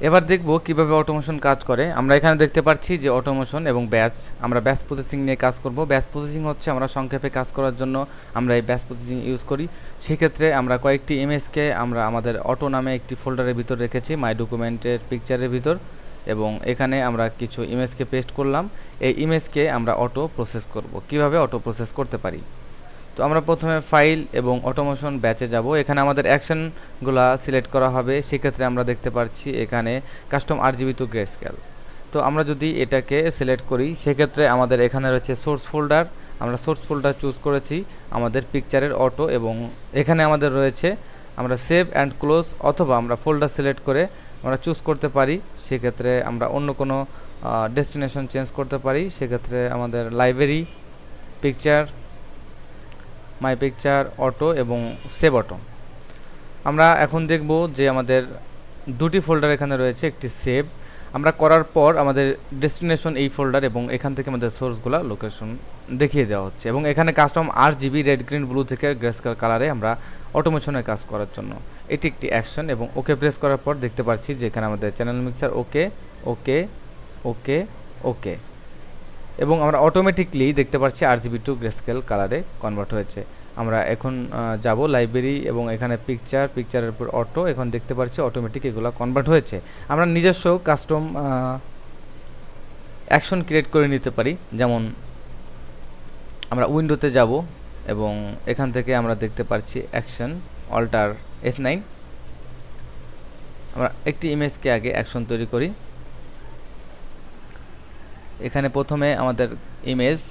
এবার দেখব কিভাবে অটোমেশন কাজ করে। আমরা এখানে দেখতে পাচ্ছি যে অটোমেশন এবং ব্যাচ, আমরা ব্যাচ প্রসেসিং নিয়ে কাজ করব। ব্যাচ প্রসেসিং হচ্ছে আমরা সংক্ষেপে কাজ করার জন্য আমরা এই ব্যাচ প্রসেসিং ইউজ করি। সেক্ষেত্রে আমরা কয়েকটি ইমেজকে আমরা আমাদের অটো নামে একটি ফোল্ডারের ভিতর রেখেছি, মাই ডকুমেন্টের পিকচারের ভিতর, এবং এখানে আমরা কিছু ইমেজকে পেস্ট করলাম। এই ইমেজকে আমরা অটো প্রসেস করব। কিভাবে অটো প্রসেস করতে পারি? তো আমরা প্রথমে ফাইল এবং অটোমেশন ব্যাচে যাব। এখানে আমাদের অ্যাকশনগুলো সিলেক্ট করা হবে। সেক্ষেত্রে আমরা দেখতে পাচ্ছি এখানে কাস্টম আরজিবি টু গ্রেস্কেল। তো আমরা যদি এটাকে সিলেক্ট করি সেক্ষেত্রে আমাদের এখানে রয়েছে সোর্স ফোল্ডার। আমরা সোর্স ফোল্ডার চুজ করেছি আমাদের পিকচারের অটো, এবং এখানে আমাদের রয়েছে আমরা সেভ অ্যান্ড ক্লোজ, অথবা আমরা ফোল্ডার সিলেক্ট করে আমরা চুজ করতে পারি। সেক্ষেত্রে আমরা অন্য কোনো ডেস্টিনেশন চেঞ্জ করতে পারি। সেক্ষেত্রে আমাদের library, picture, my picture, auto এবং সেভ অটো। আমরা এখন দেখব যে আমাদের দুটি ফোল্ডার এখানে রয়েছে, একটি সেভ আমরা করার পর আমাদের ডেস্টিনেশন এই ফোল্ডার, এবং এখান থেকে আমাদের সোর্সগুলো লোকেশন দেখিয়ে দেওয়া হচ্ছে, এবং এখানে custom RGB red green blue থেকে গ্রেস্কেল কালারে আমরা অটোমেশনের কাজ করার জন্য এটি একটি অ্যাকশন। এবং ওকে প্রেস করার পর দেখতে পাচ্ছি যে এখানে আমাদের চ্যানেল মিক্সার ওকে ওকে ওকে ওকে, এবং আমরা অটোমেটিকলি দেখতে পাচ্ছি RGB টু গ্রেস্কেল কালারে কনভার্ট হয়েছে। আমরা এখন যাব লাইব্রেরি, এবং এখানে পিকচারের উপর অটো, এখন দেখতে পাচ্ছি অটোমেটিক এগুলো কনভার্ট হয়েছে। আমরা নিজস্ব কাস্টম অ্যাকশন ক্রিয়েট করে নিতে পারি। যেমন আমরা উইন্ডোতে যাব, এবং এখান থেকে আমরা দেখতে পাচ্ছি অ্যাকশন অল্টার F9। আমরা একটি ইমেজকে আগে অ্যাকশন তৈরি করি। এখানে প্রথমে আমাদের image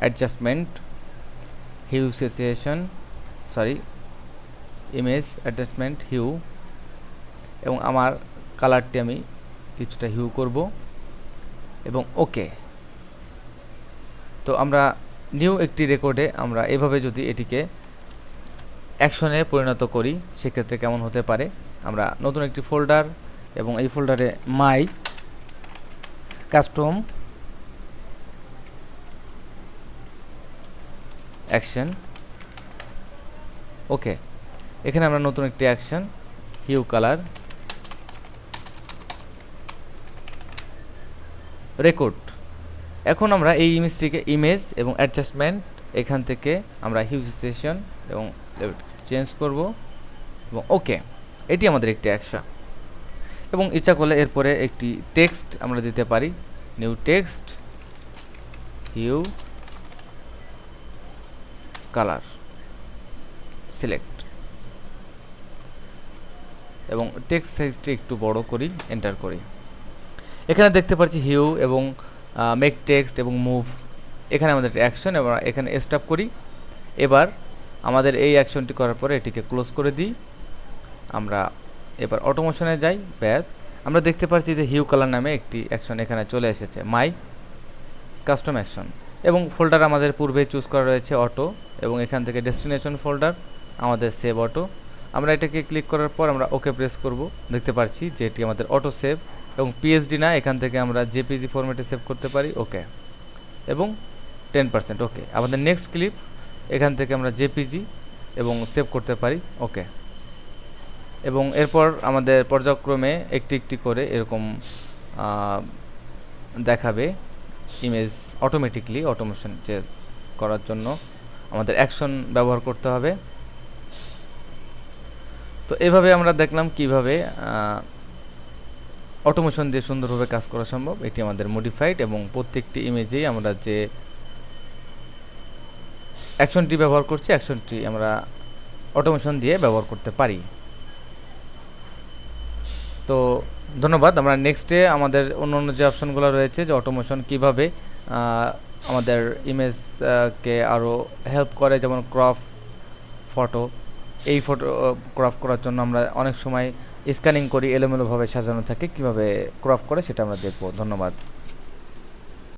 adjustment, hue situation, image adjustment hue, এবং আমার কালারটি আমি কিছুটা হিউ করব, এবং ওকে। তো আমরা নিউ একটি রেকর্ডে আমরা এভাবে যদি এটিকে অ্যাকশনে পরিণত করি সেক্ষেত্রে কেমন হতে পারে। আমরা নতুন একটি ফোল্ডার, এবং এই ফোল্ডারে মাই কাস্টম অ্যাকশন, ওকে। এখানে আমরা নতুন একটি অ্যাকশন হিউ কালার রেকর্ড। এখন আমরা এই ইমেজটিকে ইমেজ এবং অ্যাডজাস্টমেন্ট, এখান থেকে আমরা হিউ সিচুয়েশন এবং চেঞ্জ করব, এবং ওকে। এটি আমাদের একটি অ্যাকশন। এবং ইচ্ছা করলে এরপরে একটি টেক্সট আমরা দিতে পারি, new text hue colour select, এবং টেক্সট সাইজটি একটু বড় করি, এন্টার করি। এখানে দেখতে পাচ্ছি হিউ এবং মেক টেক্সট এবং মুভ, এখানে আমাদের অ্যাকশন, এবং এখানে স্টপ করি। এবার আমাদের এই অ্যাকশনটি করার পরে এটিকে ক্লোজ করে দিই। আমরা এবার অটোমেশনে যাই, ব্যাস। আমরা দেখতে পাচ্ছি যে হিউ কালার নামে একটি অ্যাকশন এখানে চলে এসেছে, মাই কাস্টম অ্যাকশন, এবং ফোল্ডার আমাদের পূর্বে চুজ করা রয়েছে অটো, এবং এখান থেকে ডেস্টিনেশন ফোল্ডার আমাদের সেভ অটো। আমরা এটাকে ক্লিক করার পর আমরা ওকে প্রেস করব। দেখতে পাচ্ছি যে এটি আমাদের অটো সেভ, এবং PSD না, এখান থেকে আমরা JPG ফরম্যাটে সেভ করতে পারি, ওকে, এবং 10% ওকে। আমাদের নেক্সট ক্লিপ, এখান থেকে আমরা JPG এবং সেভ করতে পারি, ওকে। এবং এরপর আমাদের পর্যায়ক্রমে একটি একটি করে এরকম দেখাবে ইমেজ অটোমেটিকলি। অটোমেশন করার জন্য আমাদের অ্যাকশন ব্যবহার করতে হবে। তো এভাবে আমরা দেখলাম কিভাবে অটোমেশন দিয়ে সুন্দরভাবে কাজ করা সম্ভব। এটি আমাদের মডিফাইড, এবং প্রত্যেকটি ইমেজেই আমরা যে অ্যাকশনটি ব্যবহার করছি অ্যাকশনটি আমরা অটোমেশন দিয়ে ব্যবহার করতে পারি। তো ধন্যবাদ। আমরা নেক্সটে আমাদের অন্য অন্য যে অপশনগুলো রয়েছে, যে অটোমেশন কিভাবে আমাদের ইমেজকে আরও হেল্প করে, যেমন ক্রপ ফটো, এই ফটো ক্রপ করার জন্য আমরা অনেক সময় স্ক্যানিং করি, এলোমেলোভাবে সাজানো থাকে, কিভাবে ক্রপ করে সেটা আমরা দেখব। ধন্যবাদ।